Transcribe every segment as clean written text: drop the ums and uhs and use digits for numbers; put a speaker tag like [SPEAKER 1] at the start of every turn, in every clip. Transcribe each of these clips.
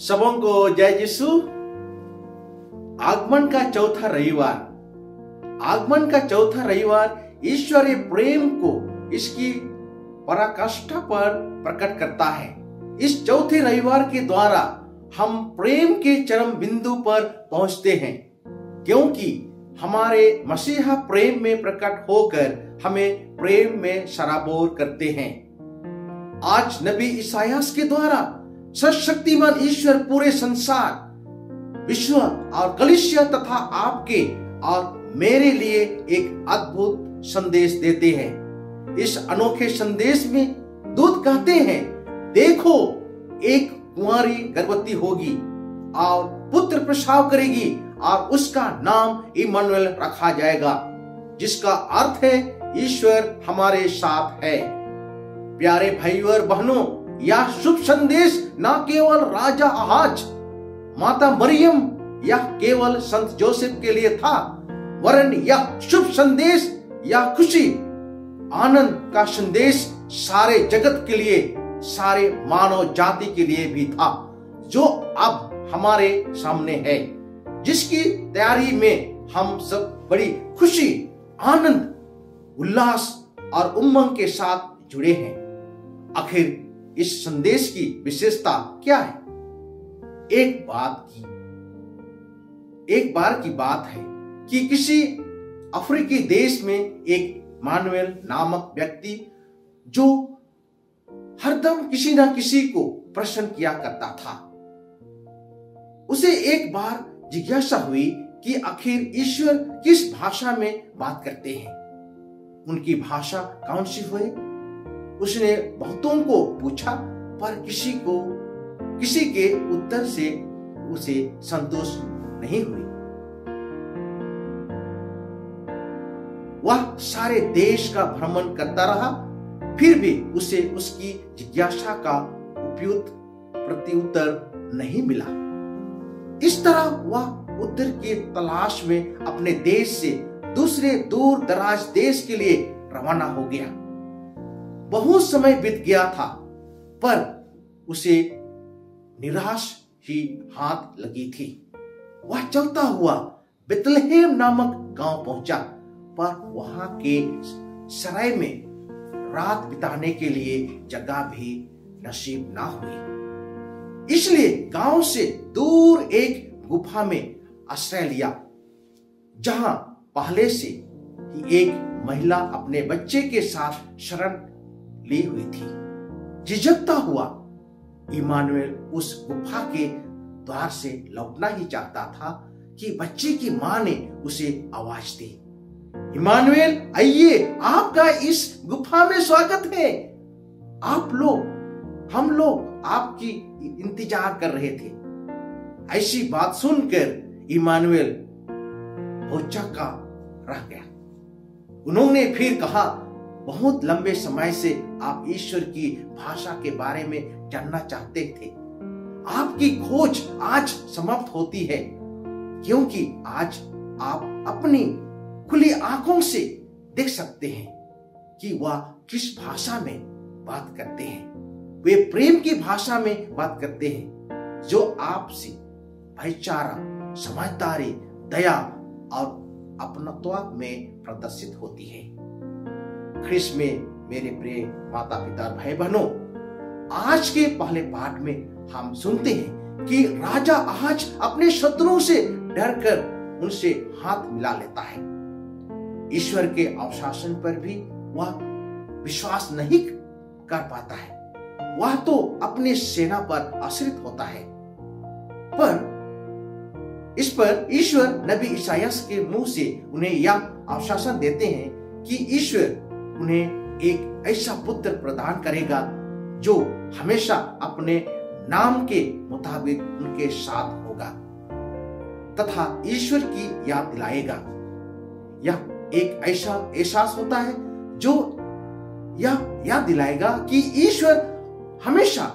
[SPEAKER 1] सबों को जय यीशु। आगमन का चौथा रविवार ईश्वरीय प्रेम को इसकी पराकाष्ठा पर प्रकट करता है। इस चौथे रविवार के द्वारा हम प्रेम के चरम बिंदु पर पहुंचते हैं, क्योंकि हमारे मसीहा प्रेम में प्रकट होकर हमें प्रेम में सराबोर करते हैं। आज नबी इसायास के द्वारा सर्वशक्तिमान ईश्वर पूरे संसार, विश्व और कलीसिया तथा आपके और मेरे लिए एक अद्भुत संदेश देते हैं। इस अनोखे संदेश में दूत कहते हैं, देखो एक कुंवारी गर्भवती होगी और पुत्र प्रसव करेगी और उसका नाम इम्मानुएल रखा जाएगा, जिसका अर्थ है ईश्वर हमारे साथ है। प्यारे भाइयों और बहनों, यह शुभ संदेश न केवल राजा आहाज, माता मरियम या केवल संत जोसेफ के लिए था, वरन यह शुभ संदेश या खुशी आनंद का संदेश सारे जगत के लिए, सारे मानव जाति के लिए भी था, जो अब हमारे सामने है, जिसकी तैयारी में हम सब बड़ी खुशी, आनंद, उल्लास और उमंग के साथ जुड़े हैं। आखिर इस संदेश की विशेषता क्या है? एक बार की बात है कि किसी अफ्रीकी देश में एक इम्मानुएल नामक व्यक्ति, जो हरदम किसी न किसी को प्रश्न किया करता था, उसे एक बार जिज्ञासा हुई कि आखिर ईश्वर किस भाषा में बात करते हैं, उनकी भाषा कौन सी हुई। उसने बहुतों को पूछा, पर किसी के उत्तर से उसे संतोष नहीं हुई। वह सारे देश का भ्रमण करता रहा, फिर भी उसे उसकी जिज्ञासा का उपयुक्त प्रत्युत्तर नहीं मिला। इस तरह वह उत्तर की तलाश में अपने देश से दूसरे दूर दराज देश के लिए रवाना हो गया। बहुत समय बीत गया था, पर उसे निराश ही हाथ लगी थी। वह चलता हुआ बेतलहेम नामक गांव पहुंचा, पर वहां के सराय में रात बिताने के लिए जगह भी नसीब ना हुई। इसलिए गांव से दूर एक गुफा में आश्रय लिया, जहां पहले से ही एक महिला अपने बच्चे के साथ शरण ली हुई थी। झिझकता हुआ इम्मानुएल उस गुफा के द्वार से लौटना ही चाहता था कि बच्चे की मां ने उसे आवाज दी, इम्मानुएल आइए, आपका इस गुफा में स्वागत है। हम लोग आपकी इंतजार कर रहे थे। ऐसी बात सुनकर इम्मानुएल भौचक्का रह गया। उन्होंने फिर कहा, बहुत लंबे समय से आप ईश्वर की भाषा के बारे में जानना चाहते थे। आपकी खोज आज समाप्त होती है, क्योंकि आज आप अपनी खुली आंखों से देख सकते हैं कि वह किस भाषा में बात करते हैं। वे प्रेम की भाषा में बात करते हैं, जो आपसी भाईचारा, समझदारी, दया और अपनत्व में प्रदर्शित होती है। ख्रिस्त में मेरे प्रिय माता पिता भाई बहनों, आज के पहले पाठ में हम सुनते हैं कि राजा आहाज अपने शत्रुओं से डरकर उनसे हाथ मिला लेता है। ईश्वर के अनुशासन पर भी वह विश्वास नहीं कर पाता है। वह तो अपने सेना पर आश्रित होता है, पर इस पर ईश्वर नबी इसायास के मुंह से उन्हें यह आश्वासन देते हैं कि ईश्वर उन्हें एक ऐसा पुत्र प्रदान करेगा जो हमेशा अपने नाम के मुताबिक उनके साथ होगा तथा ईश्वर की याद दिलाएगा। यह एक ऐसा एहसास होता है जो यह याद दिलाएगा कि ईश्वर हमेशा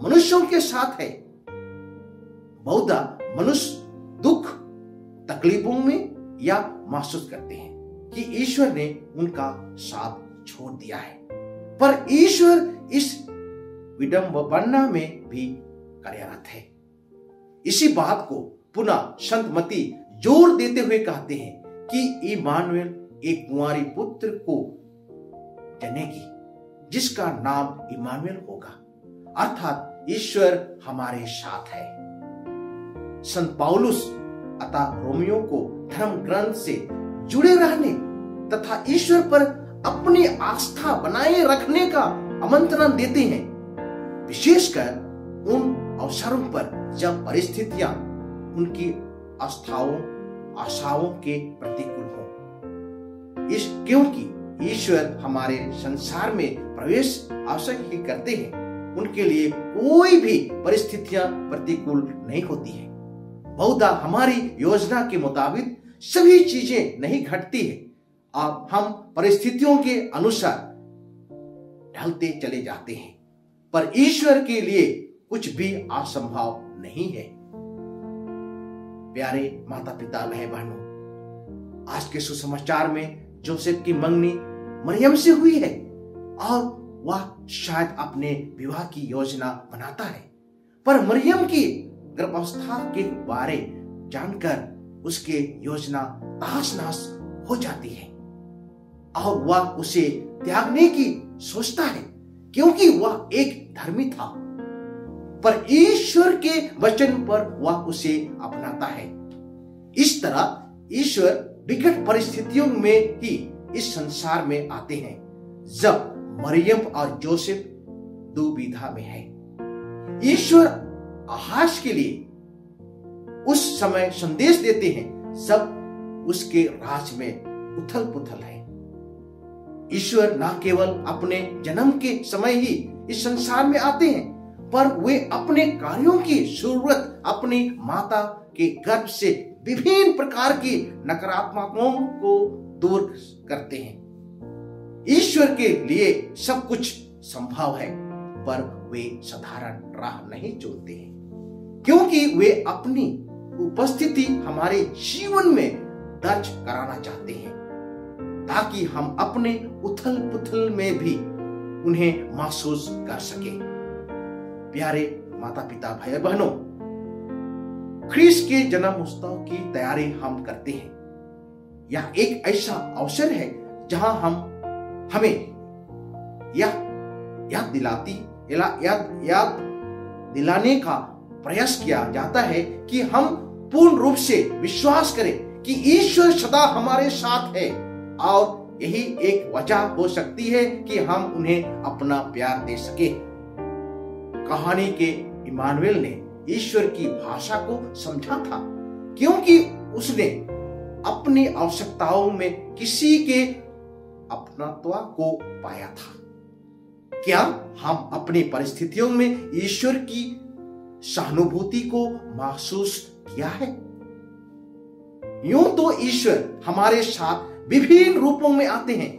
[SPEAKER 1] मनुष्यों के साथ है। बहुधा मनुष्य दुख तकलीफों में या महसूस करते हैं कि ईश्वर ने उनका साथ छोड़ दिया है, पर ईश्वर इस विडंबना में भी कार्यरत है। इसी बात को पुनः संत मत्ती जोर देते हुए कहते हैं कि इमानुएल एक कुंवारी पुत्र को जनेगी जिसका नाम इमानुएल होगा, अर्थात ईश्वर हमारे साथ है। संत पौलुस अतः रोमियो को धर्म ग्रंथ से जुड़े रहने तथा ईश्वर पर अपनी आस्था बनाए रखने का आमंत्रण देते हैं, विशेषकर उन अवसरों पर जब परिस्थितियां उनकी आशाओं के प्रतिकूल हो। क्योंकि ईश्वर हमारे संसार में प्रवेश आवश्यक ही करते हैं, उनके लिए कोई भी परिस्थितियां प्रतिकूल नहीं होती है। बहुधा हमारी योजना के मुताबिक सभी चीजें नहीं घटती है और हम परिस्थितियों के अनुसार ढलते चले जाते हैं, पर ईश्वर के लिए कुछ भी असंभव नहीं है। प्यारे माता पिता भाई बहनों, आज के सुसमाचार में जोसेफ की मंगनी मरियम से हुई है और वह शायद अपने विवाह की योजना बनाता है, पर मरियम की गर्भावस्था के बारे जानकर उसके योजना तहस नहस हो जाती है और वह उसे त्यागने की सोचता है, क्योंकि वह एक धर्मी था, पर ईश्वर के वचन पर वह उसे अपनाता है। इस तरह ईश्वर विकट परिस्थितियों में ही इस संसार में आते हैं, जब मरियम और जोसेफ दुविधा में है। ईश्वर आहाज के लिए उस समय संदेश देते हैं जब उसके राज में उथल पुथल है। ईश्वर न केवल अपने जन्म के समय ही इस संसार में आते हैं, पर वे अपने कार्यों की शुरुआत अपनी माता के गर्भ से विभिन्न प्रकार की नकारात्मकताओं को दूर करते हैं। ईश्वर के लिए सब कुछ संभव है, पर वे साधारण राह नहीं चुनते हैं, क्योंकि वे अपनी उपस्थिति हमारे जीवन में दर्ज कराना चाहते हैं, ताकि हम अपने उथल पुथल में भी उन्हें महसूस कर सके। प्यारे माता पिता भाई बहनों, ख्रीस्त के जन्म उत्सव की तैयारी हम करते हैं। यह एक ऐसा अवसर है जहां हमें याद दिलाने का प्रयास किया जाता है कि हम पूर्ण रूप से विश्वास करें कि ईश्वर सदा हमारे साथ है, और यही एक वजह हो सकती है कि हम उन्हें अपना प्यार दे सके। कहानी के इमानुएल ने ईश्वर की भाषा को समझा था, क्योंकि उसने अपनी आवश्यकताओं में किसी के अपनत्व को पाया था। क्या हम अपनी परिस्थितियों में ईश्वर की सहानुभूति को महसूस किया है? यूं तो ईश्वर हमारे साथ विभिन्न रूपों में आते हैं,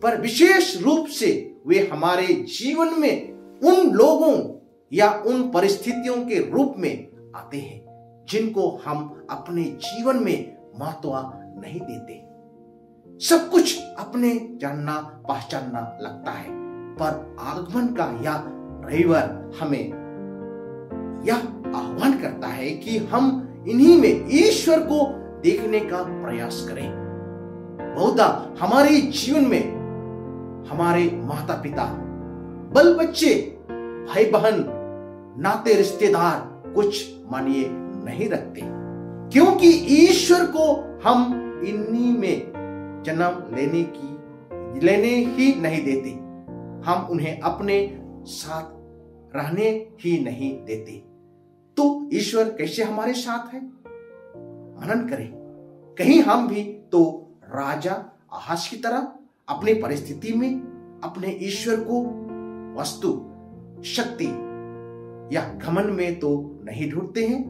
[SPEAKER 1] पर विशेष रूप से वे हमारे जीवन में उन लोगों या उन परिस्थितियों के रूप में आते हैं जिनको हम अपने जीवन में महत्व नहीं देते। सब कुछ अपने जानना पहचानना लगता है, पर आगमन का यह रविवार हमें यह आह्वान करता है कि हम इन्हीं में ईश्वर को देखने का प्रयास करें। बहुधा हमारे जीवन में हमारे माता पिता, बाल बच्चे, भाई बहन, नाते रिश्तेदार कुछ मानिए नहीं रखते, क्योंकि ईश्वर को हम इन्हीं में जन्म लेने ही नहीं देते। हम उन्हें अपने साथ रहने ही नहीं देते। तो ईश्वर कैसे हमारे साथ है? मनन करें। कहीं हम भी तो राजा आहाज की तरह अपनी परिस्थिति में अपने ईश्वर को वस्तु, शक्ति या घमंड में तो नहीं ढूंढते हैं।